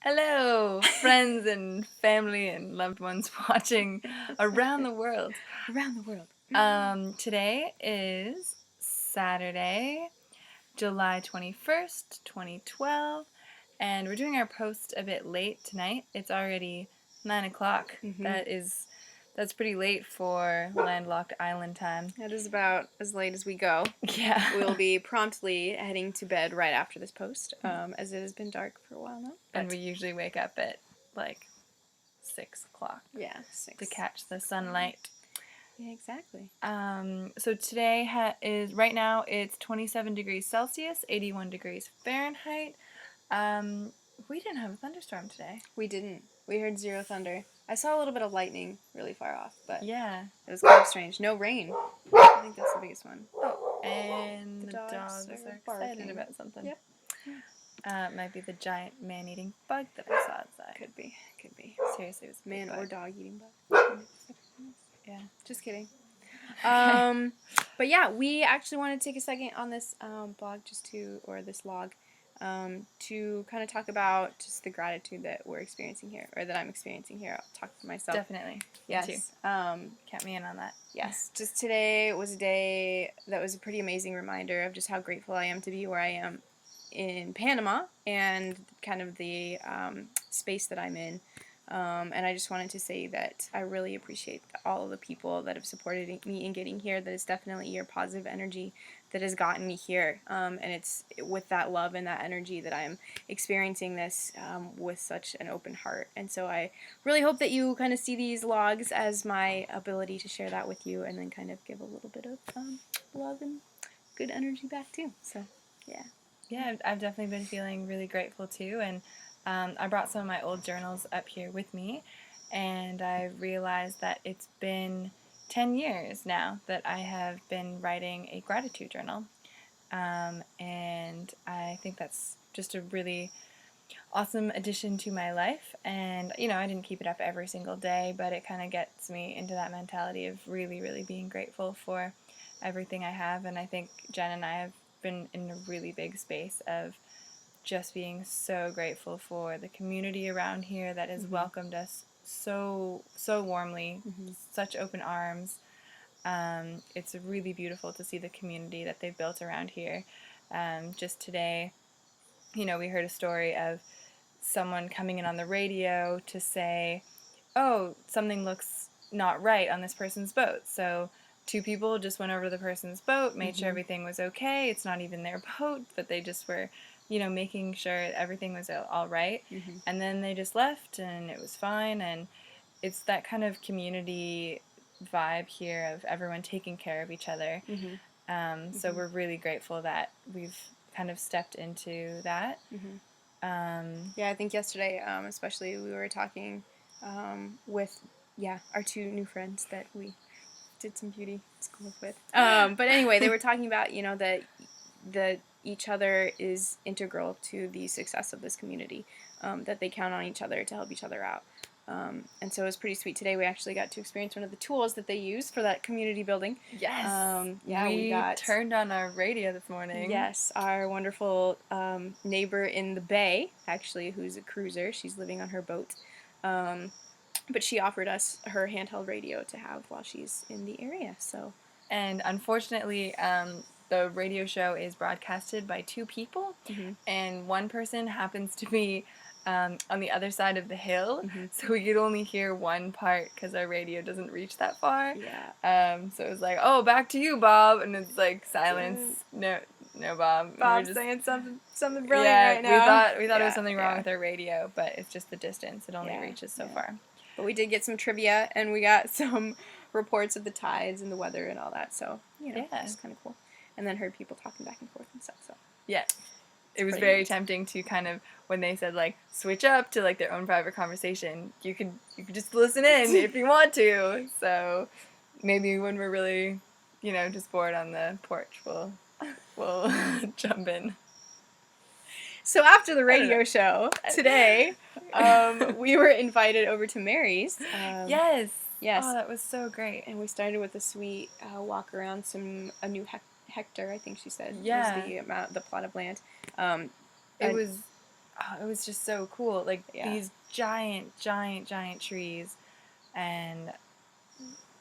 Hello, friends and family and loved ones watching around the world. Around the world. Today is Saturday, July 21st, 2012, and we're doing our post a bit late tonight. It's already 9 o'clock. That's pretty late for landlocked island time. That is about as late as we go. Yeah. We will be promptly heading to bed right after this post, as it has been dark for a while now. And we usually wake up at like 6 o'clock. Yeah, 6. To catch the sunlight. Yeah, exactly. So today is, right now, it's 27 degrees Celsius, 81 degrees Fahrenheit. We didn't have a thunderstorm today. We didn't. We heard zero thunder. I saw a little bit of lightning really far off, but yeah, it was kind of strange. No rain. I think that's the biggest one. Oh, and the dogs are excited barking about something. Yep. It might be the giant man-eating bug that I saw outside. Could be. Seriously, it was a man big or bug. dog-eating bug. Yeah. Just kidding. But yeah, we actually want to take a second on this blog this log, to kind of talk about just the gratitude that we're experiencing here, or that I'm experiencing here. I'll talk for myself. Definitely. Yes. Me too. Count me in on that. Yes. Just today was a day that was a pretty amazing reminder of just how grateful I am to be where I am in Panama and kind of the space that I'm in. And I just wanted to say that I really appreciate all of the people that have supported me in getting here. That is definitely your positive energy that has gotten me here. And it's with that love and that energy that I'm experiencing this with such an open heart. And so I really hope that you kind of see these logs as my ability to share that with you and then kind of give a little bit of love and good energy back too. So, yeah. Yeah, I've definitely been feeling really grateful too, and I brought some of my old journals up here with me, and I realized that it's been 10 years now that I have been writing a gratitude journal, and I think that's just a really awesome addition to my life. And I didn't keep it up every single day, but it kind of gets me into that mentality of really, really being grateful for everything I have. And I think Jen and I have been in a really big space of just being so grateful for the community around here that has welcomed us so warmly, such open arms. It's really beautiful to see the community that they've built around here. Just today, we heard a story of someone coming in on the radio to say, oh, something looks not right on this person's boat. So 2 people just went over to the person's boat, made sure everything was okay. It's not even their boat, but they just were, making sure everything was all right. And then they just left and it was fine. And it's that kind of community vibe here of everyone taking care of each other. So we're really grateful that we've kind of stepped into that. Yeah, I think yesterday, especially, we were talking with, our 2 new friends that we did some beauty school with. But anyway, they were talking about, that each other is integral to the success of this community, that they count on each other to help each other out. And so it was pretty sweet. Today we actually got to experience one of the tools that they use for that community building. Yes. We turned on our radio this morning. Yes, our wonderful neighbor in the bay, actually, who's a cruiser. She's living on her boat. But she offered us her handheld radio to have while she's in the area. And unfortunately, the radio show is broadcasted by 2 people, and one person happens to be on the other side of the hill, so we could only hear one part because our radio doesn't reach that far. Yeah. So it was like, oh, back to you, Bob, and it's like silence. No, Bob. Bob's saying something brilliant right now. We thought it was something wrong with our radio, but it's just the distance. It only reaches so far. But we did get some trivia, and we got some reports of the tides and the weather and all that. So it's kind of cool. And then heard people talking back and forth and stuff. So yeah. It was very tempting to kind of, when they said, like, switch up to, like, their own private conversation, you could just listen in if you want to. So maybe when we're really, just bored on the porch, we'll jump in. So after the radio show today, we were invited over to Mary's. Yes. Oh, that was so great. And we started with a sweet walk around a new hectare, I think she said. Yeah. Was the plot of land. It was oh, it was just so cool. Like Yeah. these giant, giant, giant trees and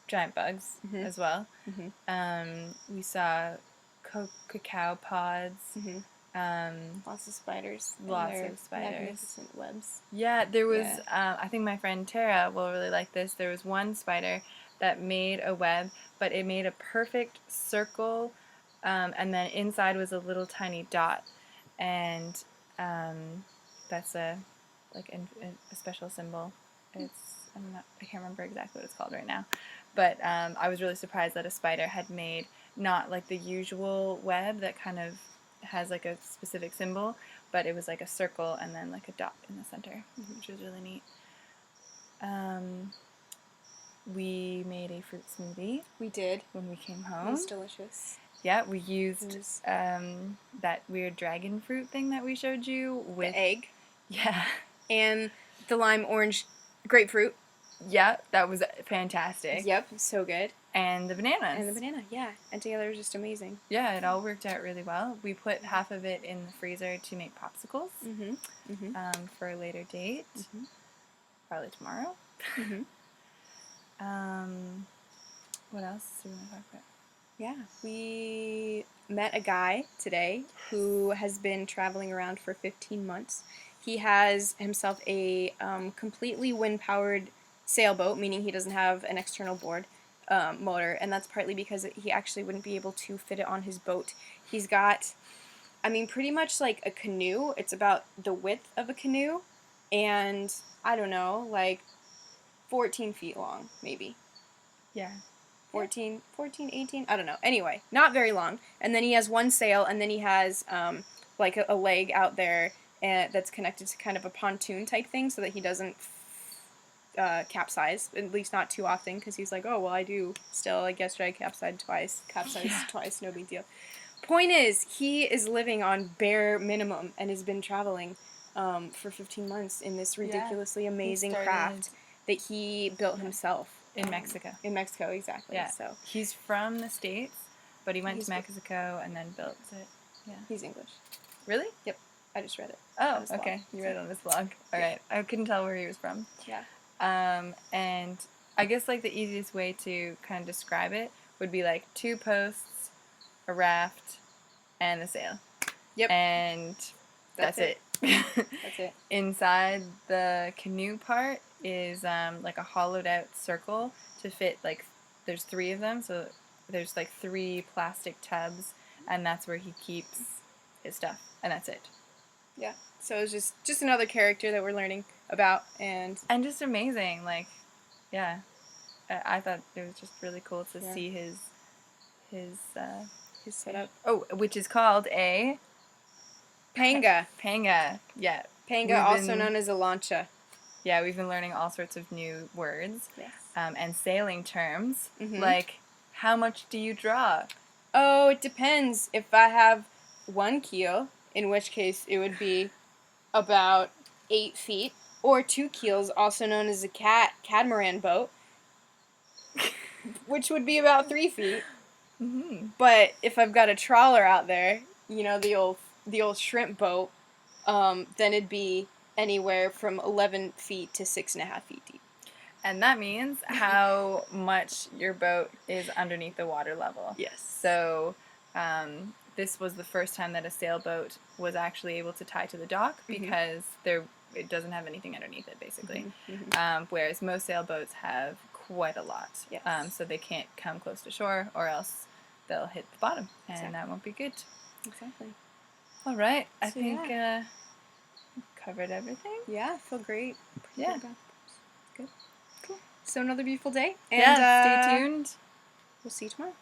giant bugs Mhm. as well. Mhm. We saw cacao pods. Mhm. Lots of spiders. And Lots their of spiders. magnificent webs. Yeah, there was, Yeah. I think my friend Tara will really like this. There was one spider that made a web, but it made a perfect circle, and then inside was a little tiny dot. And that's a special symbol. I can't remember exactly what it's called right now. But I was really surprised that a spider had made not like the usual web that kind of has like a specific symbol, but it was like a circle and then like a dot in the center, which was really neat. We made a fruit smoothie. We did. When we came It home. was delicious. Yeah, we used that weird dragon fruit thing that we showed you with the egg. Yeah. And the lime orange grapefruit. Yeah, that was fantastic. Yep, so good. And the bananas. And the banana, yeah. And together it was just amazing. Yeah, it all worked out really well. We put half of it in the freezer to make popsicles for a later date. Probably tomorrow. What else do we want to talk about? Yeah, we met a guy today who has been traveling around for 15 months. He has himself a completely wind-powered sailboat, meaning he doesn't have an external board motor, and that's partly because he actually wouldn't be able to fit it on his boat. He's got, I mean, pretty much like a canoe. It's about the width of a canoe, and I don't know, like 14 feet long, maybe. Yeah. 14, 18, I don't know. Anyway, not very long. And then he has one sail, and then he has like a leg out there that's connected to kind of a pontoon type thing so that he doesn't capsize, at least not too often, because he's like, oh, well, I do still. Like yesterday I capsized twice, no big deal. Point is, he is living on bare minimum and has been traveling for 15 months in this ridiculously amazing craft that he built himself. In Mexico. In Mexico, exactly. Yeah. So he's from the States, but he went to Mexico and then built it. Yeah. He's English. Really? Yep. I just read it. Oh, okay. You read it on his blog. All right. I couldn't tell where he was from. Yeah. And I guess like the easiest way to kind of describe it would be like 2 posts, a raft, and a sail. Yep. And that's it. That's it. Inside the canoe part is like a hollowed out circle to fit like there's 3 of them, so there's like 3 plastic tubs, and that's where he keeps his stuff, and that's it. Yeah. So it's just another character that we're learning about, and just amazing. Like, yeah, I thought it was just really cool to see his setup. Oh, which is called a panga. Panga. Yeah. Panga, also known as a lancha. Yeah, we've been learning all sorts of new words. Yes. And sailing terms. Like, how much do you draw? Oh, it depends. If I have 1 keel, in which case it would be about 8 feet, or 2 keels, also known as a catamaran boat, which would be about 3 feet. But if I've got a trawler out there, you know, the old shrimp boat, then it'd be anywhere from 11 feet to 6.5 feet deep. And that means how much your boat is underneath the water level. Yes. So this was the first time that a sailboat was actually able to tie to the dock because it doesn't have anything underneath it, basically. Whereas most sailboats have quite a lot. Yes. So they can't come close to shore or else they'll hit the bottom, and that won't be good. Exactly. All right. I think covered everything. Yeah, I feel great. Yeah. Good. Cool. So another beautiful day. And stay tuned. We'll see you tomorrow.